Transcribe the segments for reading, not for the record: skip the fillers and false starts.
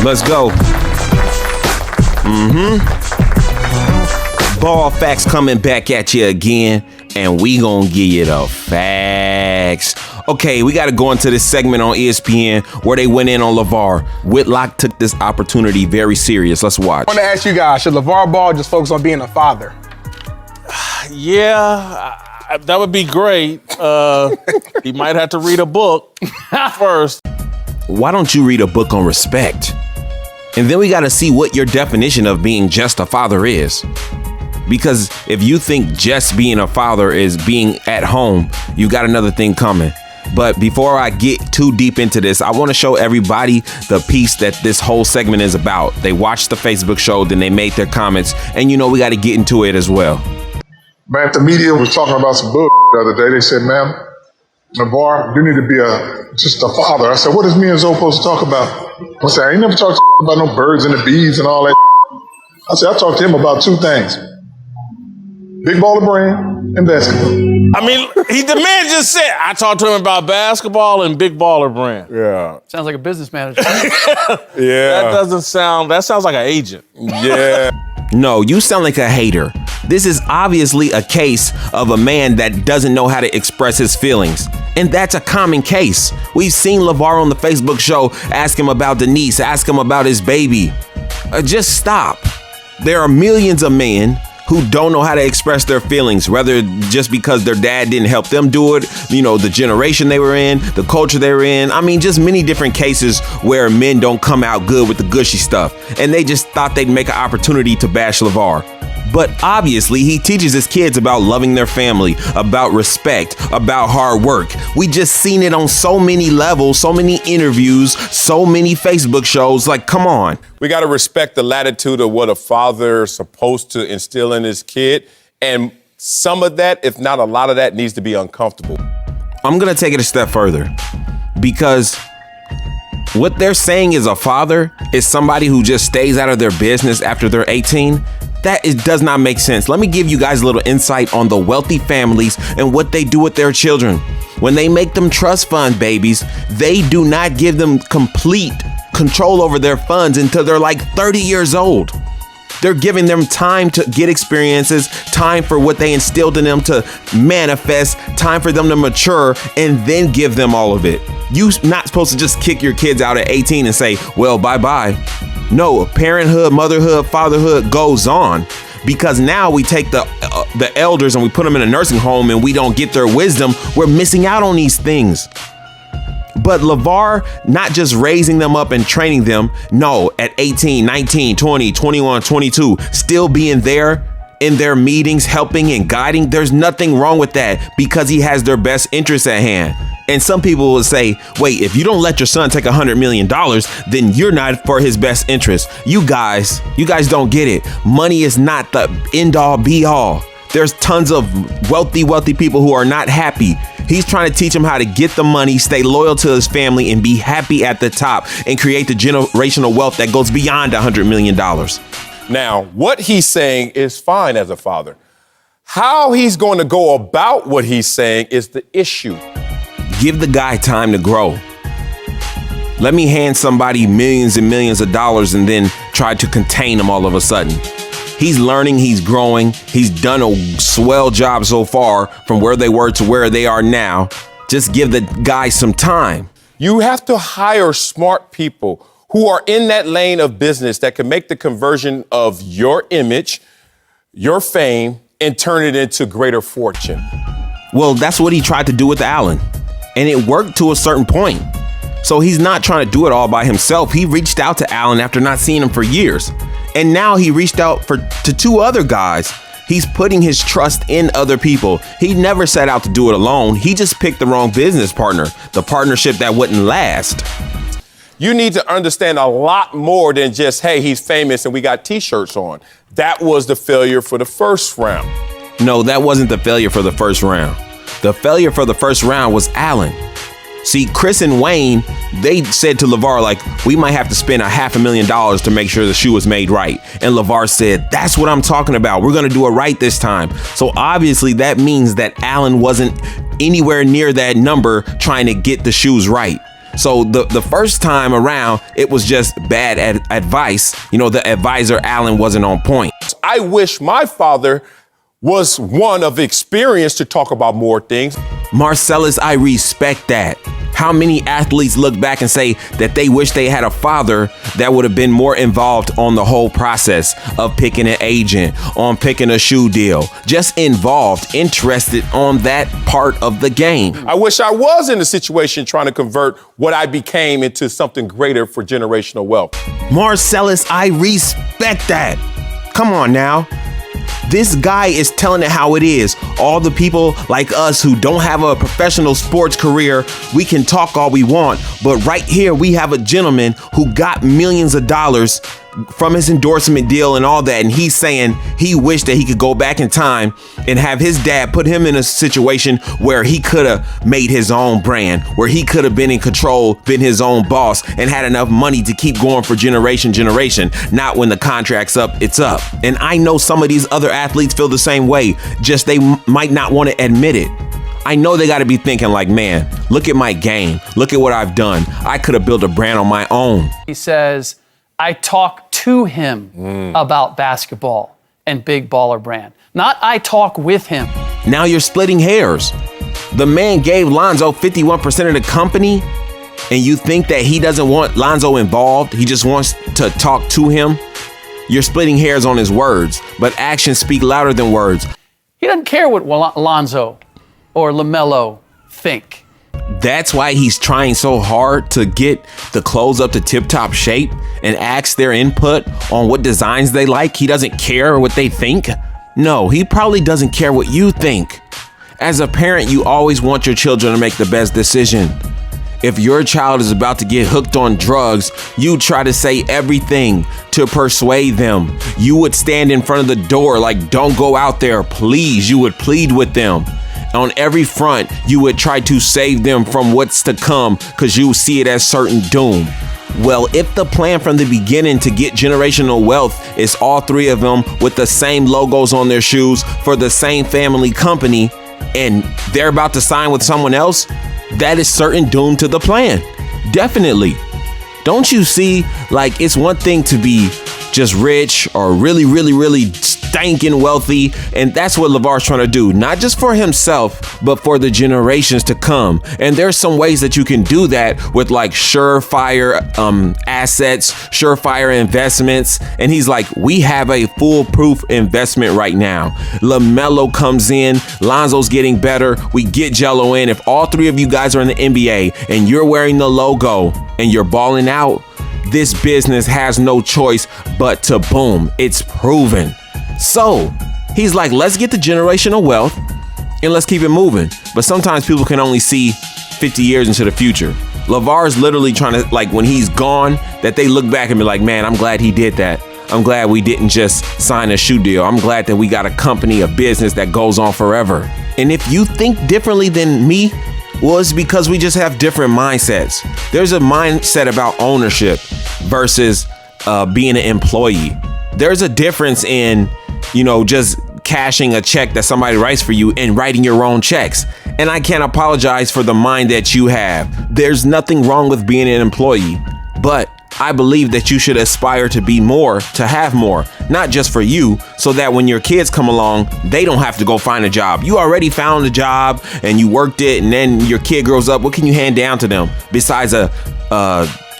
Let's go. Ball facts coming back at you again, and we gonna give you the facts. Okay, we gotta go into this segment on ESPN where they went in on Lavar. Whitlock took this opportunity very serious. Let's watch. I want to ask you guys, should Lavar Ball just focus on being a father? Yeah, that would be great. He might have to read a book first. Why don't you read a book on respect? And then we gotta see what your definition of being just a father is. Because if you think just being a father is being at home, you got another thing coming. But before I get too deep into this, I want to show everybody the piece that this whole segment is about. They watched the Facebook show, then they made their comments, and we got to get into it as well. Man, the media was talking about some bull the other day. They said, "Ma'am, Lavar, you need to be just a father." I said, "What is me and Zoe supposed to talk about?" I said, "I ain't never talked about no birds and the bees and all that." I said, I talked to him about two things: big baller brand and basketball. I mean, the man just said, I talked to him about basketball and big baller brand. Yeah. Sounds like a business manager. Yeah. That sounds like an agent. Yeah. No, you sound like a hater. This is obviously a case of a man that doesn't know how to express his feelings. And that's a common case. We've seen Lavar on the Facebook show ask him about Denise, ask him about his baby. Just stop. There are millions of men who don't know how to express their feelings, whether just because their dad didn't help them do it, the generation they were in, the culture they were in. I mean, just many different cases where men don't come out good with the gushy stuff. And they just thought they'd make an opportunity to bash Lavar. But obviously, he teaches his kids about loving their family, about respect, about hard work. We just seen it on so many levels, so many interviews, so many Facebook shows. Like, come on. We got to respect the latitude of what a father is supposed to instill in his kid. And some of that, if not a lot of that, needs to be uncomfortable. I'm going to take it a step further, because what they're saying is a father is somebody who just stays out of their business after they're 18. Does not make sense. Let me give you guys a little insight on the wealthy families and what they do with their children. When they make them trust fund babies, they do not give them complete control over their funds until they're like 30 years old. They're giving them time to get experiences, time for what they instilled in them to manifest, time for them to mature, and then give them all of it. You're not supposed to just kick your kids out at 18 and say, well, bye-bye. No, parenthood, motherhood, fatherhood goes on, because now we take the elders and we put them in a nursing home and we don't get their wisdom. We're missing out on these things. But Lavar, not just raising them up and training them, no, at 18, 19, 20, 21, 22, still being there in their meetings, helping and guiding. There's nothing wrong with that, because he has their best interests at hand. And some people will say, wait, if you don't let your son take $100 million, then you're not for his best interest. You guys don't get it. Money is not the end all be all. There's tons of wealthy people who are not happy. He's trying to teach them how to get the money, stay loyal to his family, and be happy at the top, and create the generational wealth that goes beyond $100 million. Now, what he's saying is fine as a father. How he's going to go about what he's saying is the issue. Give the guy time to grow. Let me hand somebody millions and millions of dollars and then try to contain them all of a sudden. He's learning, he's growing, he's done a swell job so far from where they were to where they are now. Just give the guy some time. You have to hire smart people who are in that lane of business that can make the conversion of your image, your fame, and turn it into greater fortune. Well, that's what he tried to do with Allen. And it worked to a certain point. So he's not trying to do it all by himself. He reached out to Allen after not seeing him for years. And now he reached out to two other guys. He's putting his trust in other people. He never set out to do it alone. He just picked the wrong business partner, the partnership that wouldn't last. You need to understand a lot more than just, hey, he's famous and we got T-shirts on. That was the failure for the first round. No, that wasn't the failure for the first round. The failure for the first round was Allen. See, Chris and Wayne, they said to Lavar, like, we might have to spend $500,000 to make sure the shoe is made right. And Lavar said, that's what I'm talking about. We're going to do it right this time. So obviously that means that Allen wasn't anywhere near that number trying to get the shoes right. So the first time around, it was just bad advice. The advisor, Allen, wasn't on point. I wish my father was one of experience to talk about more things. Marcellus, I respect that. How many athletes look back and say that they wish they had a father that would have been more involved on the whole process of picking an agent, on picking a shoe deal, just involved, interested on that part of the game. I wish I was in a situation trying to convert what I became into something greater for generational wealth. Marcellus, I respect that. Come on now. This guy is telling it how it is. All the people like us who don't have a professional sports career, we can talk all we want. But right here, we have a gentleman who got millions of dollars from his endorsement deal and all that. And he's saying he wished that he could go back in time and have his dad put him in a situation where he could have made his own brand, where he could have been in control, been his own boss, and had enough money to keep going for generation. Not when the contract's up, it's up. And I know some of these other athletes feel the same way, just they might not want to admit it. I know they got to be thinking like, man, look at my game. Look at what I've done. I could have built a brand on my own. He says, I talk to him about basketball and big baller brand. Not I talk with him. Now you're splitting hairs. The man gave Lonzo 51% of the company, and you think that he doesn't want Lonzo involved? He just wants to talk to him? You're splitting hairs on his words, but actions speak louder than words. He doesn't care what Lonzo or LaMelo think. That's why he's trying so hard to get the clothes up to tip-top shape and ask their input on what designs they like. He doesn't care what they think. No, he probably doesn't care what you think. As a parent, you always want your children to make the best decision. If your child is about to get hooked on drugs, you try to say everything to persuade them. You would stand in front of the door like, don't go out there, please. You would plead with them. On every front, you would try to save them from what's to come because you see it as certain doom. Well, if the plan from the beginning to get generational wealth is all three of them with the same logos on their shoes for the same family company, and they're about to sign with someone else, that is certain doom to the plan. Definitely. Don't you see, like, it's one thing to be just rich or really stinking wealthy, and that's what Lavar's trying to do, not just for himself, but for the generations to come. And there's some ways that you can do that with like surefire assets, surefire investments. And he's like, we have a foolproof investment right now. LaMelo comes in, Lonzo's getting better, we get Jello in. If all three of you guys are in the NBA and you're wearing the logo and you're balling out, this business has no choice but to boom. It's proven. So he's like, let's get the generational wealth and let's keep it moving. But sometimes people can only see 50 years into the future. Lavar's literally trying to, like, when he's gone, that they look back and be like, man, I'm glad he did that. I'm glad we didn't just sign a shoe deal. I'm glad that we got a company, a business that goes on forever. And if you think differently than me, well, it's because we just have different mindsets. There's a mindset about ownership versus being an employee. There's a difference in, just cashing a check that somebody writes for you and writing your own checks. And I can't apologize for the mind that you have. There's nothing wrong with being an employee, but I believe that you should aspire to be more, to have more, not just for you, so that when your kids come along, they don't have to go find a job. You already found a job and you worked it, and then your kid grows up. What can you hand down to them besides a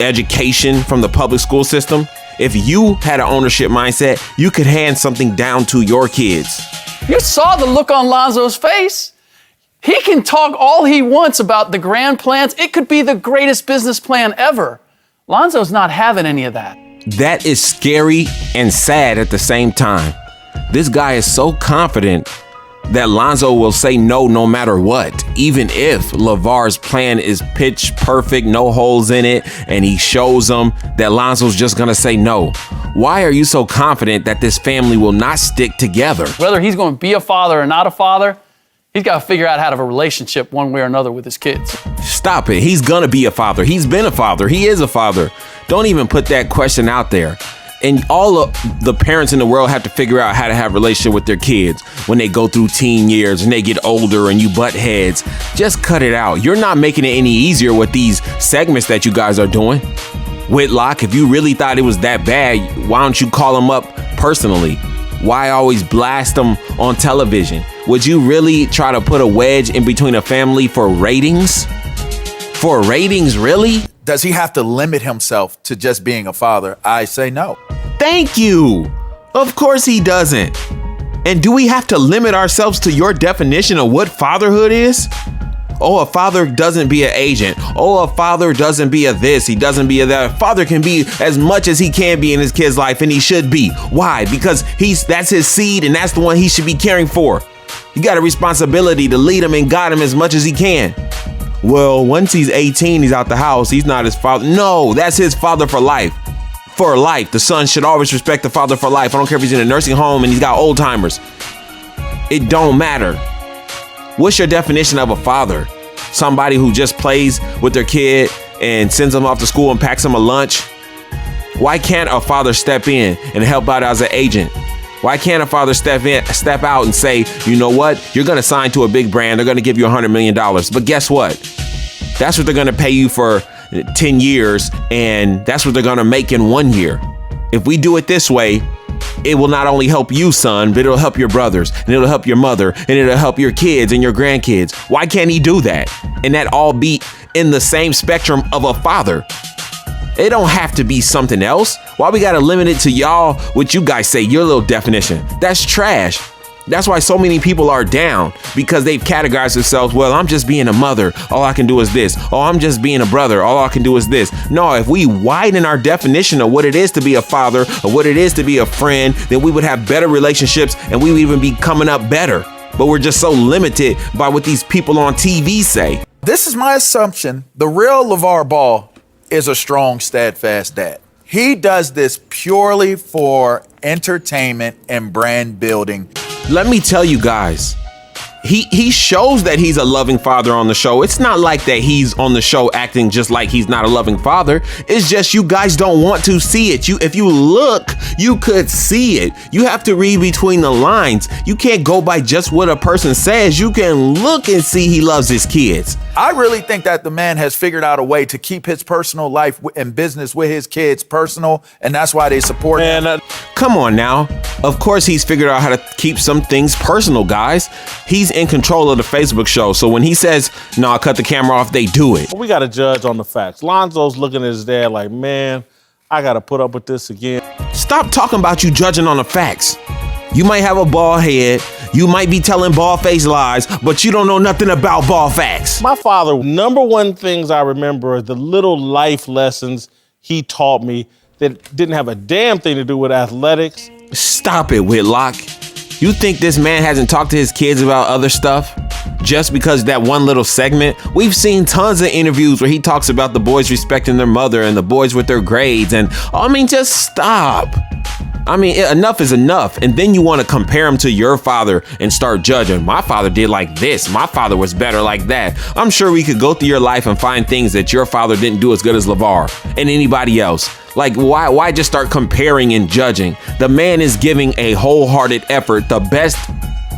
education from the public school system? If you had an ownership mindset, you could hand something down to your kids. You saw the look on Lonzo's face. He can talk all he wants about the grand plans. It could be the greatest business plan ever. Lonzo's not having any of that. That is scary and sad at the same time. This guy is so confident that Lonzo will say no matter what, even if Lavar's plan is pitch perfect, no holes in it, and he shows them that Lonzo's just gonna say no. Why are you so confident that this family will not stick together? Whether he's going to be a father or not a father, he's got to figure out how to have a relationship one way or another with his kids. Stop it. He's gonna be a father. He's been a father. He is a father. Don't even put that question out there. And all of the parents in the world have to figure out how to have a relationship with their kids when they go through teen years and they get older and you butt heads. Just cut it out. You're not making it any easier with these segments that you guys are doing. Whitlock, if you really thought it was that bad, why don't you call them up personally? Why always blast them on television? Would you really try to put a wedge in between a family for ratings? For ratings, really? Does he have to limit himself to just being a father? I say no. Thank you. Of course he doesn't. And do we have to limit ourselves to your definition of what fatherhood is? Oh, a father doesn't be an agent. Oh, a father doesn't be a this. He doesn't be a that. A father can be as much as he can be in his kid's life, and he should be. Why? Because that's his seed, and that's the one he should be caring for. You got a responsibility to lead him and guide him as much as he can. Well, once he's 18, he's out the house. He's not his father. No, that's his father for life. For life. The son should always respect the father for life. I don't care if he's in a nursing home and he's got old timers. It don't matter. What's your definition of a father? Somebody who just plays with their kid and sends them off to school and packs them a lunch? Why can't a father step in and help out as an agent? Why can't a father step out and say, you know what? You're going to sign to a big brand. They're going to give you $100 million. But guess what? That's what they're going to pay you for 10 years. And that's what they're going to make in 1 year. If we do it this way, it will not only help you, son, but it'll help your brothers, and it'll help your mother, and it'll help your kids and your grandkids. Why can't he do that? And that all be in the same spectrum of a father. It don't have to be something else. Why we gotta limit it to y'all, what you guys say, your little definition? That's trash. That's why so many people are down, because they've categorized themselves. Well, I'm just being a mother. All I can do is this. Oh, I'm just being a brother. All I can do is this. No, if we widen our definition of what it is to be a father, or what it is to be a friend, then we would have better relationships, and we would even be coming up better. But we're just so limited by what these people on TV say. This is my assumption. The real Lavar Ball is a strong, steadfast dad. He does this purely for entertainment and brand building. Let me tell you guys, he shows that he's a loving father on the show. It's not like that he's on the show acting just like he's not a loving father. It's just you guys don't want to see it. If you look, you could see it. You have to read between the lines. You can't go by just what a person says. You can look and see he loves his kids. I really think that the man has figured out a way to keep his personal life and business with his kids personal, and that's why they support him. Come on now. Of course he's figured out how to keep some things personal, guys. He's in control of the Facebook show, so when he says, no, I'll cut the camera off, they do it. We got to judge on the facts. Lonzo's looking at his dad like, man, I got to put up with this again. Stop talking about you judging on the facts. You might have a bald head. You might be telling bald-faced lies, but you don't know nothing about bald facts. My father, number one things I remember are the little life lessons he taught me that didn't have a damn thing to do with athletics. Stop it, Whitlock. You think this man hasn't talked to his kids about other stuff? Just because that one little segment? We've seen tons of interviews where he talks about the boys respecting their mother and the boys with their grades, and just stop. Enough is enough. And then you want to compare him to your father and start judging. My father did like this. My father was better like that. I'm sure we could go through your life and find things that your father didn't do as good as Lavar and anybody else. Like, why just start comparing and judging? The man is giving a wholehearted effort, the best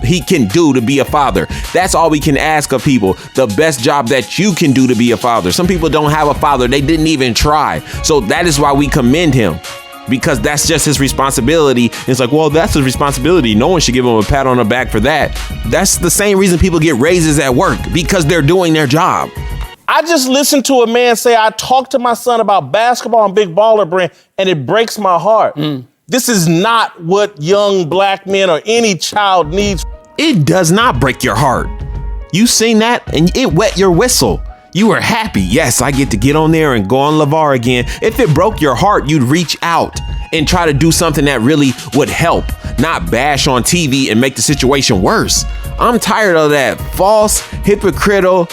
he can do to be a father. That's all we can ask of people. The best job that you can do to be a father. Some people don't have a father. They didn't even try. So that is why we commend him. Because that's just his responsibility. It's like, well, that's his responsibility. No one should give him a pat on the back for that. That's the same reason people get raises at work, because they're doing their job. I just listened to a man say, I talked to my son about basketball and Big Baller Brand, and it breaks my heart. This is not what young black men or any child needs. It does not break your heart. You seen that and it wet your whistle. You were happy. Yes, I get to get on there and go on Lavar again. If it broke your heart, you'd reach out and try to do something that really would help, not bash on TV and make the situation worse. I'm tired of that false, hypocritical,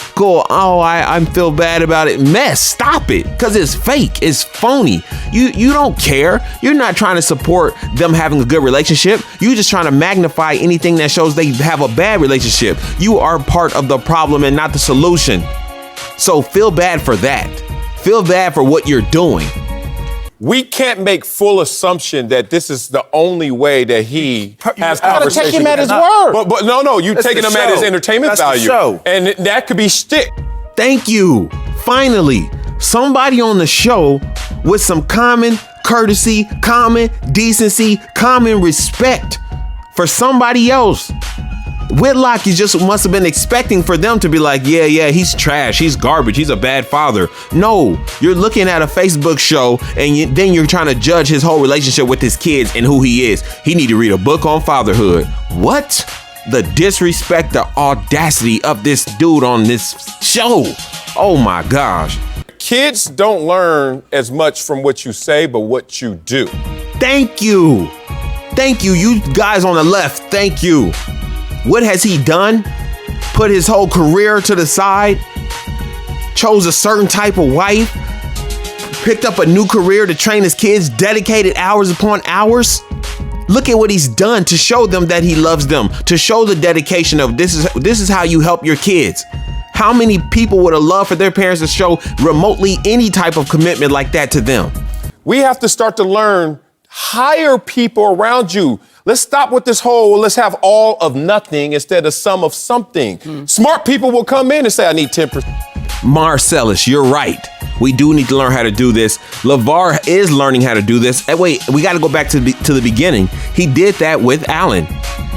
I feel bad about it mess. Stop it, because it's fake. It's phony. You don't care. You're not trying to support them having a good relationship. You're just trying to magnify anything that shows they have a bad relationship. You are part of the problem and not the solution. So feel bad for that. Feel bad for what you're doing. we can't make full assumption that this is the only way that he has gotta conversation. take him at his But word. no, you That's taking the him at his show. entertainment That's the value. show. And that could be shtick. Thank you. Finally, somebody on the show with some common courtesy, common decency, common respect for somebody else. Whitlock, you just must have been expecting for them to be like, yeah, he's trash, he's garbage, he's a bad father. No, you're looking at a Facebook show and then you're trying to judge his whole relationship with his kids and who he is. He need to read a book on fatherhood. What? The disrespect, the audacity of this dude on this show. Oh my gosh. Kids don't learn as much from what you say, but what you do. Thank you. Thank you. You guys on the left, thank you. What has he done? Put his whole career to the side, chose a certain type of wife, picked up a new career to train his kids, dedicated hours upon hours. Look at what he's done to show them that he loves them, to show the dedication of this is how you help your kids. How many people would have loved for their parents to show remotely any type of commitment like that to them? We have to start to learn, hire people around you. Let's stop with this whole, let's have all of nothing instead of some of something. Smart people will come in and say, I need 10%. Marcellus, you're right. We do need to learn how to do this. Lavar is learning how to do this. And wait, we got to go back to the beginning. He did that with Allen.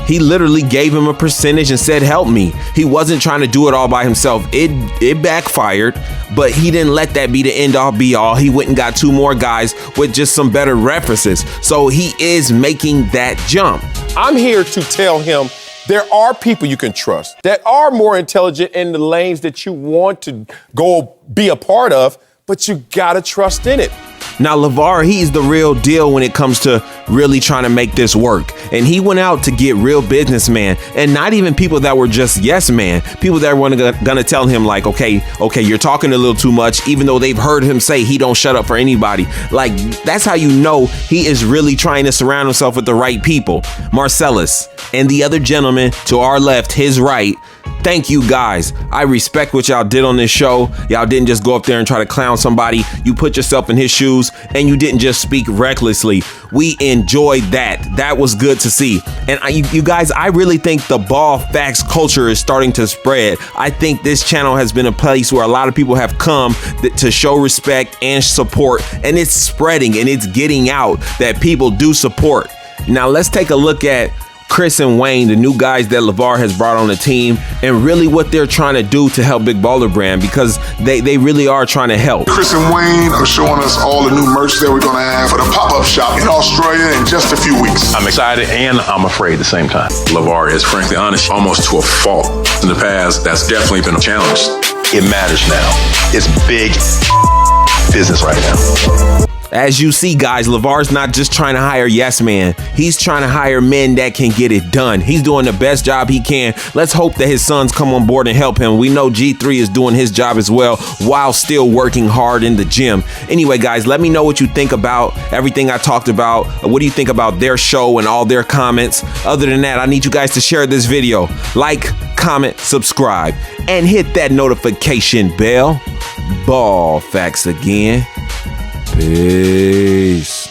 He literally gave him a percentage and said, help me. He wasn't trying to do it all by himself. It backfired, but he didn't let that be the end all be all. He went and got 2 more guys with just some better references. So he is making that jump. I'm here to tell him there are people you can trust that are more intelligent in the lanes that you want to go be a part of, but you gotta trust in it. Now, Lavar, he's the real deal when it comes to really trying to make this work. And he went out to get real businessmen and not even people that were just yes man, people that were gonna tell him like, okay, you're talking a little too much, even though they've heard him say he don't shut up for anybody. Like, that's how you know he is really trying to surround himself with the right people. Marcellus and the other gentleman to our left, his right, thank you guys. I respect what y'all did on this show. Y'all didn't just go up there and try to clown somebody. You put yourself in his shoes and you didn't just speak recklessly. We enjoyed that. That was good to see. And you guys, I really think the ball facts culture is starting to spread. I think this channel has been a place where a lot of people have come to show respect and support, and it's spreading and it's getting out that people do support. Now let's take a look at Chris and Wayne, the new guys that Lavar has brought on the team, and really what they're trying to do to help Big Baller Brand, because they really are trying to help. Chris and Wayne are showing us all the new merch that we're going to have for the pop-up shop in Australia in just a few weeks. I'm excited and I'm afraid at the same time. Lavar is frankly honest, almost to a fault. In the past, that's definitely been a challenge. It matters now. It's big business right now. As you see, guys, Lavar's not just trying to hire yes man. He's trying to hire men that can get it done. He's doing the best job he can. Let's hope that his sons come on board and help him. We know G3 is doing his job as well while still working hard in the gym. Anyway, guys, let me know what you think about everything I talked about. What do you think about their show and all their comments? Other than that, I need you guys to share this video. Like, comment, subscribe, and hit that notification bell. Ball facts again. Peace.